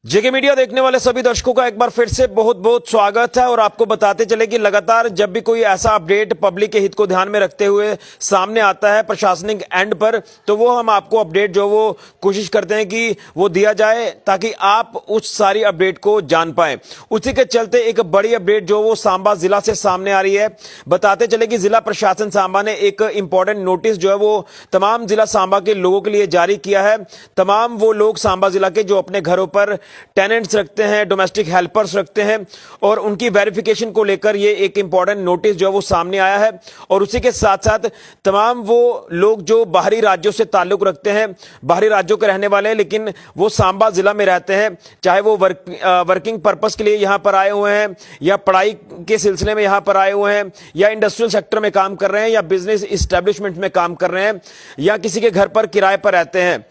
जेके media देखने वाले सभी दर्शकों का एक बार फिर से बहुत बहुत स्वागत है और आपको बताते चले कि लगातार जब भी कोई ऐसा अपडेट पब्लिक के हित को ध्यान में रखते हुए सामने आता है प्रशासनिक एंड पर, तो वो हम आपको अपडेट जो वो कोशिश करते हैं कि वो दिया जाए ताकि आप उस सारी अपडेट को जान पाए। उसी के चलते एक बड़ी अपडेट जो वो सांबा जिला से सामने आ रही है। बताते चले कि जिला प्रशासन सांबा ने एक इंपॉर्टेंट नोटिस जो है वो तमाम जिला सांबा के लोगों के लिए जारी किया है। तमाम वो लोग सांबा जिला के जो अपने घरों पर टेनेंट्स रखते हैं, डोमेस्टिक हेल्पर्स रखते हैं, और उनकी वेरिफिकेशन को लेकर ये एक इंपॉर्टेंट नोटिस जो है वो सामने आया है। और उसी के साथ साथ तमाम वो लोग जो बाहरी राज्यों से ताल्लुक रखते हैं, बाहरी राज्यों के रहने वाले हैं लेकिन वो सांबा जिला में रहते हैं, चाहे वो वर्किंग पर्पस के लिए यहां पर आए हुए हैं या पढ़ाई के सिलसिले में यहां पर आए हुए हैं या इंडस्ट्रियल सेक्टर में काम कर रहे हैं या बिजनेस इस्टेब्लिशमेंट में काम कर रहे हैं या किसी के घर पर किराए पर रहते हैं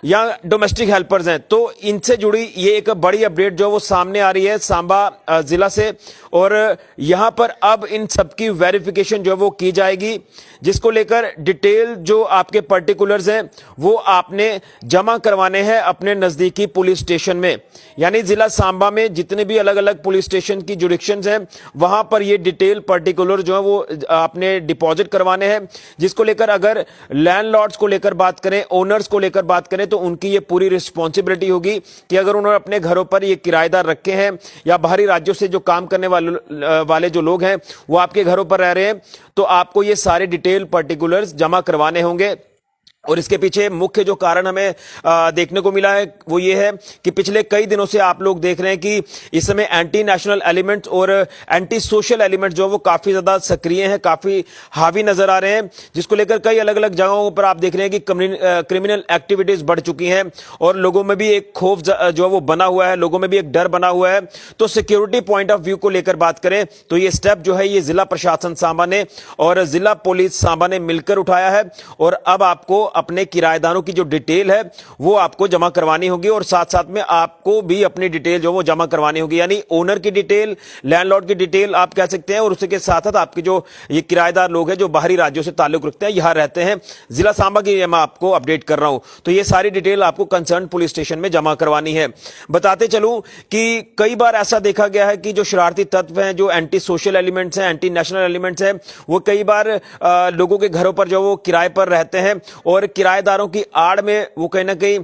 या डोमेस्टिक हेल्पर्स हैं, तो इनसे जुड़ी ये एक बड़ी अपडेट जो वो सामने आ रही है सांबा जिला से। और यहां पर अब इन सबकी वेरिफिकेशन जो वो की जाएगी, जिसको लेकर डिटेल जो आपके पर्टिकुलर्स हैं वो आपने जमा करवाने हैं अपने नजदीकी पुलिस स्टेशन में। यानी जिला सांबा में जितने भी अलग अलग पुलिस स्टेशन की जुरिक्शंस हैं वहां पर ये डिटेल पर्टिकुलर जो है वो आपने डिपॉजिट करवाने हैं, जिसको लेकर अगर लैंडलॉर्ड्स को लेकर बात करें, ओनर्स को लेकर बात करें, तो उनकी ये पूरी रिस्पॉन्सिबिलिटी होगी कि अगर उन्होंने अपने घरों पर ये किराएदार रखे हैं या बाहरी राज्यों से जो काम करने वाले जो लोग हैं वो आपके घरों पर रह रहे हैं, तो आपको ये सारे डिटेल पर्टिकुलर्स जमा करवाने होंगे। और इसके पीछे मुख्य जो कारण हमें देखने को मिला है वो ये है कि पिछले कई दिनों से आप लोग देख रहे हैं कि इस समय एंटी नेशनल एलिमेंट्स और एंटी सोशल एलिमेंट्स जो वो काफी ज्यादा सक्रिय हैं, काफी हावी नजर आ रहे हैं, जिसको लेकर कई अलग अलग जगहों पर आप देख रहे हैं कि क्रिमिनल एक्टिविटीज बढ़ चुकी हैं और लोगों में भी एक खौफ जो वो बना हुआ है, लोगों में भी एक डर बना हुआ है। तो सिक्योरिटी पॉइंट ऑफ व्यू को लेकर बात करें तो ये स्टेप जो है ये जिला प्रशासन सांबा ने और जिला पुलिस सांबा ने मिलकर उठाया है। और अब आपको अपने किराएदारों की जो डिटेल है वो आपको जमा करवानी होगी और साथ साथ में आपको भी अपनी डिटेल जो वो जमा करवानी होगी, यानी ओनर की डिटेल, लैंडलॉर्ड की डिटेल आप कह सकते हैं, और उसके साथ साथ आपके जो ये किराएदार लोग हैं जो बाहरी राज्यों से ताल्लुक रखते हैं, यहां रहते हैं जिला सांबा की, मैं आपको अपडेट कर रहा हूं। तो ये सारी डिटेल आपको कंसर्न पुलिस स्टेशन में जमा करवानी है। बताते चलूं कि कई बार ऐसा देखा गया है कि जो शरारती तत्व हैं, जो एंटी सोशल एलिमेंट्स हैं, एंटी नेशनल एलिमेंट्स हैं, वो कई बार लोगों के घरों पर जो वो किराए पर रहते हैं और किराएदारों की आड़ में वो कहीं ना कहीं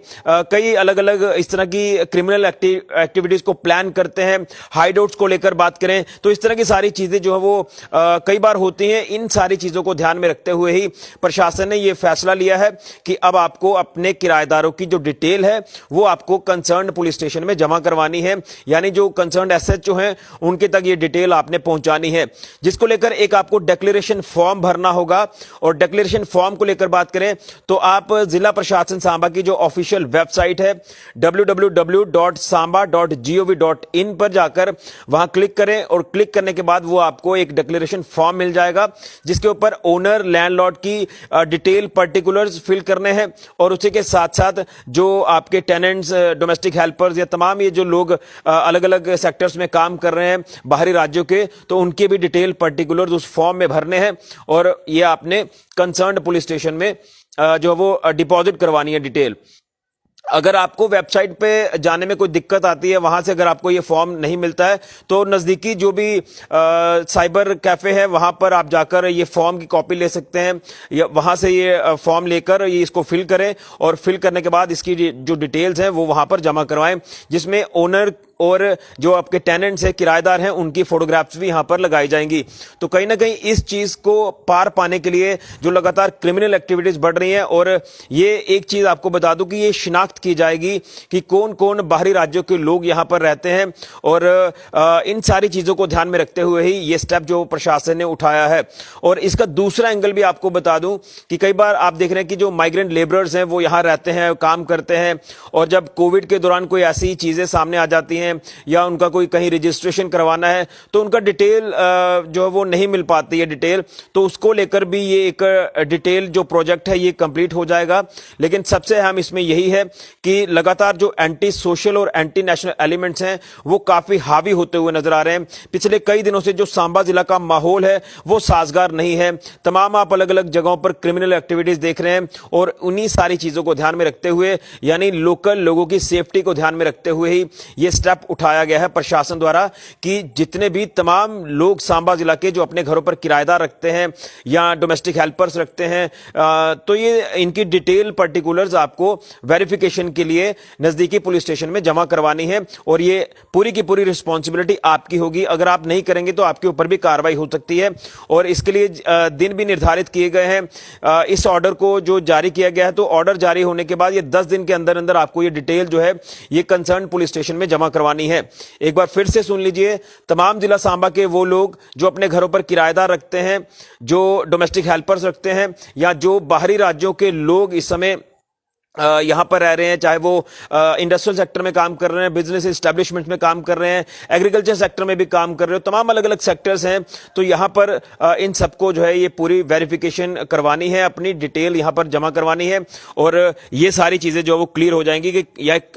कई अलग अलग इस तरह की क्रिमिनल एक्टिविटीज को प्लान करते हैं। हाइडआउट्स को लेकर बात करें तो इस तरह की सारी चीजें जो है वो कई बार होती हैं। इन सारी चीजों को ध्यान में रखते हुए ही प्रशासन ने यह फैसला लिया है कि अब आपको अपने किराएदारों की जो डिटेल है वो आपको कंसर्न पुलिस स्टेशन में जमा करवानी है, यानी जो कंसर्न एसएचओ हैं उनके तक ये डिटेल आपने पहुंचानी है, जिसको लेकर एक आपको डिक्लेरेशन फॉर्म भरना होगा। और डिक्लेरेशन फॉर्म को लेकर बात करें तो आप जिला प्रशासन सांबा की जो ऑफिशियल वेबसाइट है www.samba.gov.in पर जाकर वहां क्लिक करें और क्लिक करने के बाद वो आपको एक डिक्लेरेशन फॉर्म मिल जाएगा, जिसके ऊपर ओनर, लैंडलॉर्ड की डिटेल पर्टिकुलर्स फिल करने हैं और उसी के साथ साथ जो आपके टेनेंट्स, डोमेस्टिक हेल्पर्स या तमाम ये जो लोग अलग अलग सेक्टर्स में काम कर रहे हैं बाहरी राज्यों के, तो उनके भी डिटेल पर्टिकुलर्स उस फॉर्म में भरने हैं और ये आपने कंसर्न पुलिस स्टेशन में जो वो डिपॉजिट करवानी है डिटेल। अगर आपको वेबसाइट पे जाने में कोई दिक्कत आती है, वहां से अगर आपको ये फॉर्म नहीं मिलता है तो नजदीकी जो भी साइबर कैफे है वहां पर आप जाकर ये फॉर्म की कॉपी ले सकते हैं, या वहां से ये फॉर्म लेकर ये इसको फिल करें और फिल करने के बाद इसकी जो डिटेल्स हैं वो वहां पर जमा करवाएं, जिसमें ओनर और जो आपके टेनेंट्स हैं, किराएदार हैं, उनकी फोटोग्राफ्स भी यहां पर लगाई जाएंगी। तो कहीं ना कहीं इस चीज को पार पाने के लिए जो लगातार क्रिमिनल एक्टिविटीज बढ़ रही हैं, और ये एक चीज आपको बता दूं कि ये शिनाख्त की जाएगी कि कौन कौन बाहरी राज्यों के लोग यहां पर रहते हैं, और इन सारी चीजों को ध्यान में रखते हुए ही ये स्टेप जो प्रशासन ने उठाया है। और इसका दूसरा एंगल भी आपको बता दूं कि कई बार आप देख रहे हैं कि जो माइग्रेंट लेबरर्स हैं वो यहां रहते हैं, काम करते हैं, और जब कोविड के दौरान कोई ऐसी चीजें सामने आ जाती हैं हैं या उनका कोई कहीं रजिस्ट्रेशन करवाना है तो उनका डिटेल जो है वो नहीं मिल पाती है डिटेल, तो उसको लेकर भी ये एक डिटेल जो प्रोजेक्ट है ये कंप्लीट हो जाएगा। लेकिन सबसे अहम इसमें यही है कि लगातार जो एंटी सोशल और एंटी नेशनल एलिमेंट्स हैं वो काफी हावी होते हुए नजर आ रहे हैं। पिछले कई दिनों से जो सांबा जिला का माहौल है वो साजगार नहीं है। तमाम आप अलग अलग जगहों पर क्रिमिनल एक्टिविटीज देख रहे हैं और उन्हीं सारी चीजों को ध्यान में रखते हुए, यानी लोकल लोगों की सेफ्टी को ध्यान में रखते हुए ही यह स्टेप उठाया गया है प्रशासन द्वारा कि जितने भी तमाम लोग सांबा जिला के जो अपने घरों पर किराएदार रखते हैं या डोमेस्टिक हेल्पर्स रखते हैं, तो ये इनकी डिटेल पर्टिकुलर्स आपको वेरिफिकेशन के लिए नजदीकी पुलिस स्टेशन में जमा करवानी है और ये पूरी की पूरी रिस्पॉन्सिबिलिटी आपकी होगी। अगर आप नहीं करेंगे तो आपके ऊपर भी कार्रवाई हो सकती है और इसके लिए दिन भी निर्धारित किए गए हैं। इस ऑर्डर को जो जारी किया गया है, तो ऑर्डर जारी होने के बाद ये 10 दिन के अंदर अंदर आपको ये डिटेल जो है ये कंसर्न पुलिस स्टेशन में जमा करवानी है। एक बार फिर से सुन लीजिए, तमाम जिला सांबा के वो लोग जो अपने घरों पर किराएदार रखते हैं, जो डोमेस्टिक हेल्पर्स रखते हैं या जो बाहरी राज्यों के लोग इस समय यहां पर रह रहे हैं, चाहे वो इंडस्ट्रियल सेक्टर में काम कर रहे हैं, बिजनेस एस्टेब्लिशमेंट में काम कर रहे हैं, एग्रीकल्चर सेक्टर में भी काम कर रहे हो, तमाम अलग अलग सेक्टर्स हैं, तो यहां पर इन सबको जो है ये पूरी वेरिफिकेशन करवानी है, अपनी डिटेल यहां पर जमा करवानी है और ये सारी चीजें जो वो क्लियर हो जाएंगी कि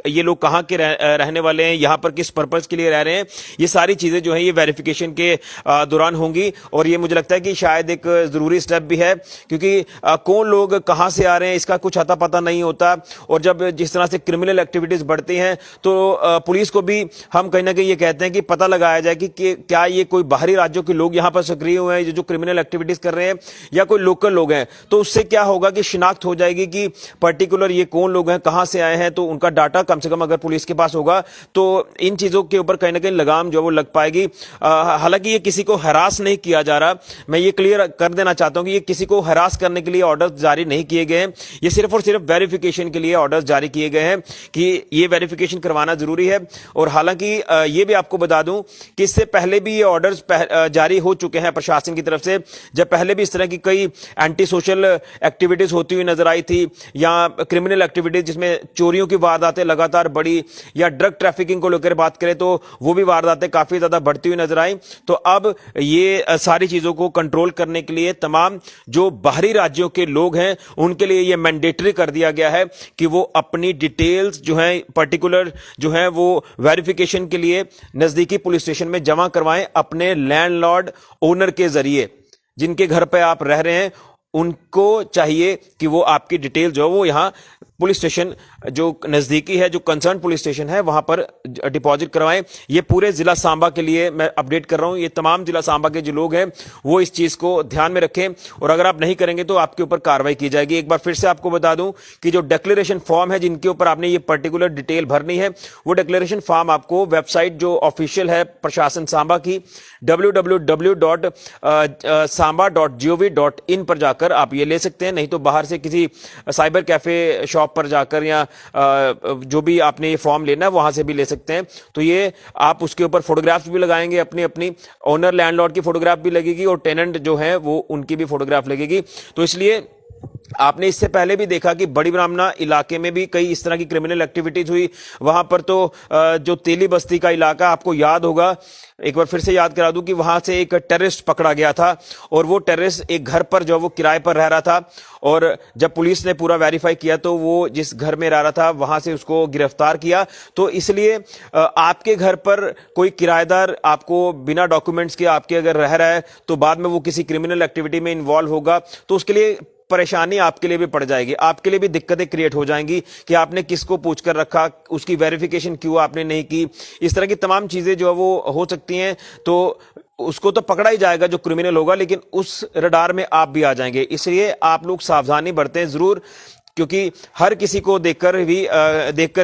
ये लोग कहां के रहने वाले हैं, यहां पर किस पर्पज के लिए रह रहे हैं। ये सारी चीजें जो है ये वेरिफिकेशन के दौरान होंगी और ये मुझे लगता है कि शायद एक जरूरी स्टेप भी है, क्योंकि कौन लोग कहां से आ रहे हैं इसका कुछ अता पता नहीं होता और जब जिस तरह से क्रिमिनल एक्टिविटीज बढ़ती हैं तो पुलिस को भी हम कहीं ना कहीं ये कहते हैं कि पता लगाया जाए कि क्या ये कोई बाहरी राज्यों के लोग यहां पर सक्रिय हुए हैं जो क्रिमिनल एक्टिविटीज कर रहे हैं या कोई लोकल लोग हैं। तो उससे क्या होगा कि शिनाख्त हो जाएगी कि पर्टिकुलर ये कौन लोग हैं, कहां से आए हैं, तो उनका डाटा कम से कम अगर पुलिस के पास होगा तो इन चीजों के ऊपर कहीं ना कहीं लगाम जो वो लग पाएगी। हालांकि ये किसी को हरास नहीं किया जा रहा, मैं ये क्लियर कर देना चाहता हूं कि ये किसी को हरास करने के लिए ऑर्डर जारी नहीं किए गए हैं, ये सिर्फ और सिर्फ वेरिफिकेशन के लिए ऑर्डर्स जारी किए गए हैं कि ये वेरिफिकेशन करवाना जरूरी है। और हालांकि ये भी आपको बता दूं कि इससे पहले भी ये ऑर्डर्स जारी हो चुके हैं प्रशासन की तरफ से, जब पहले भी इस तरह की कई एंटी सोशल एक्टिविटीज होती हुई नजर आई थी या क्रिमिनल एक्टिविटीज जिसमें चोरियों की वारदातें लगातार बढ़ी या ड्रग ट्रैफिकिंग को लेकर बात करें तो वो भी वारदातें काफी ज्यादा बढ़ती हुई नजर आई। तो अब ये सारी चीजों को कंट्रोल करने के लिए तमाम जो बाहरी राज्यों के लोग हैं उनके लिए ये मैंडेटरी कर दिया गया है कि वो अपनी डिटेल्स जो है पर्टिकुलर जो है वो वेरिफिकेशन के लिए नजदीकी पुलिस स्टेशन में जमा करवाएं अपने लैंडलॉर्ड ओनर के जरिए। जिनके घर पे आप रह रहे हैं उनको चाहिए कि वो आपकी डिटेल जो है वो यहां पुलिस स्टेशन जो नजदीकी है, जो कंसर्न पुलिस स्टेशन है वहां पर डिपॉजिट करवाएं। ये पूरे जिला सांबा के लिए मैं अपडेट कर रहा हूं, ये तमाम जिला सांबा के जो लोग हैं वो इस चीज को ध्यान में रखें और अगर आप नहीं करेंगे तो आपके ऊपर कार्रवाई की जाएगी। एक बार फिर से आपको बता दूं कि जो डिक्लेरेशन फॉर्म है जिनके ऊपर आपने ये पर्टिकुलर डिटेल भरनी है, वो डिक्लेरेशन फॉर्म आपको वेबसाइट जो ऑफिशियल है प्रशासन सांबा की www.samba.gov.in पर जाकर आप ये ले सकते हैं, नहीं तो बाहर से किसी साइबर कैफे शॉप पर जाकर या जो भी आपने ये फॉर्म लेना है वहां से भी ले सकते हैं। तो ये आप उसके ऊपर फोटोग्राफ्स भी लगाएंगे, अपनी अपनी ओनर लैंडलॉर्ड की फोटोग्राफ भी लगेगी और टेनेंट जो है वो उनकी भी फोटोग्राफ लगेगी। तो इसलिए आपने इससे पहले भी देखा कि बड़ी ब्राह्मणा इलाके में भी कई इस तरह की क्रिमिनल एक्टिविटीज हुई। वहां पर तो जो तेली बस्ती का इलाका आपको याद होगा, एक बार फिर से याद करा दूं कि वहां से एक टेररिस्ट पकड़ा गया था और वो टेररिस्ट एक घर पर जो वो किराए पर रह रहा था और जब पुलिस ने पूरा वेरीफाई किया तो वो जिस घर में रह रहा था वहां से उसको गिरफ्तार किया। तो इसलिए आपके घर पर कोई किराएदार आपको बिना डॉक्यूमेंट्स के आपके अगर रह रहा है तो बाद में वो किसी क्रिमिनल एक्टिविटी में इन्वॉल्व होगा तो उसके लिए परेशानी आपके लिए भी पड़ जाएगी, आपके लिए भी दिक्कतें क्रिएट हो जाएंगी कि आपने किसको पूछकर रखा, उसकी वेरिफिकेशन क्यों आपने नहीं की। इस तरह की तमाम चीजें जो है वो हो सकती हैं। तो उसको तो पकड़ा ही जाएगा जो क्रिमिनल होगा, लेकिन उस रडार में आप भी आ जाएंगे। इसलिए आप लोग सावधानी बरतें जरूर, क्योंकि हर किसी को देखकर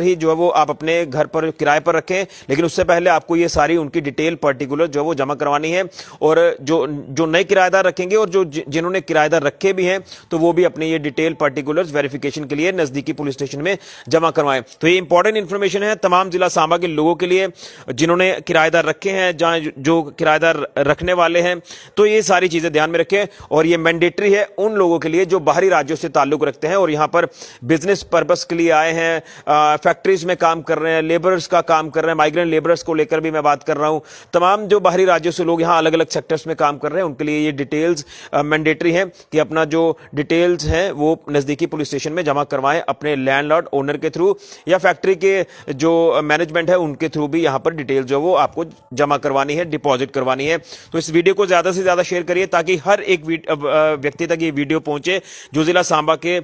ही जो है वो आप अपने घर पर किराए पर रखें, लेकिन उससे पहले आपको ये सारी उनकी डिटेल पर्टिकुलर जो है वो जमा करवानी है। और जो नए किराएदार रखेंगे और जो जिन्होंने किराएदार रखे भी हैं तो वो भी अपने ये डिटेल पर्टिकुलर्स वेरिफिकेशन के लिए नजदीकी पुलिस स्टेशन में जमा करवाएं। तो ये इंपॉर्टेंट इंफॉर्मेशन है तमाम जिला सांबा के लोगों के लिए जिन्होंने किराएदार रखे हैं, जहां जो किराएदार रखने वाले हैं। तो ये सारी चीजें ध्यान में रखें और ये मैंडेटरी है उन लोगों के लिए जो बाहरी राज्यों से ताल्लुक रखते हैं और यहां पर पर बिजनेस पर्पस के लिए आए हैं, फैक्ट्रीज में काम कर रहे हैं, लेबरर्स का काम कर रहे हैं, माइग्रेंट लेबरर्स को लेकर भी मैं बात कर रहा हूं। तमाम जो बाहरी राज्यों से लोग यहां अलग अलग सेक्टर्स में काम कर रहे हैं, उनके लिए ये डिटेल्स मैंडेटरी है कि अपना जो डिटेल्स हैं वो नजदीकी पुलिस स्टेशन में जमा करवाएं, अपने लैंडलॉर्ड ओनर के थ्रू या फैक्ट्री के जो मैनेजमेंट है उनके थ्रू भी यहां पर डिटेल जो वो आपको जमा करवानी है, डिपॉजिट करवानी है। तो इस वीडियो को ज्यादा से ज्यादा शेयर करिए ताकि हर एक व्यक्ति तक ये वीडियो पहुंचे जो जिला सांबा के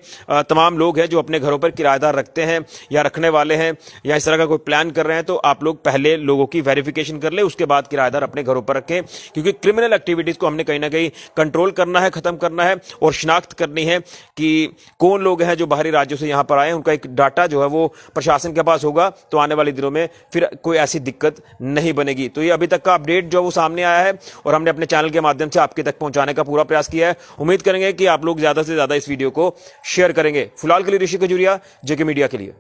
तमाम लोग हैं जो अपने घरों पर किराएदार रखते हैं या रखने वाले हैं या इस तरह का कोई प्लान कर रहे हैं। तो आप लोग पहले लोगों की वेरिफिकेशन कर ले, उसके बाद किराएदार अपने घरों पर रखें, क्योंकि क्रिमिनल एक्टिविटीज को हमने कहीं ना कहीं कंट्रोल करना है, खत्म करना है और शिनाख्त करनी है कि कौन लोग हैं जो बाहरी राज्यों से यहां पर आए हैं। उनका एक डाटा जो है वो प्रशासन के पास होगा, तो आने वाले दिनों में फिर कोई ऐसी दिक्कत नहीं बनेगी। तो ये अभी तक का अपडेट जो वो सामने आया है और हमने अपने चैनल के माध्यम से आपके तक पहुंचाने का पूरा प्रयास किया है। उम्मीद करेंगे कि आप लोग ज्यादा से ज्यादा इस वीडियो को शेयर करेंगे। फिलहाल के लिए ऋषि खजूरिया, जेके मीडिया के लिए।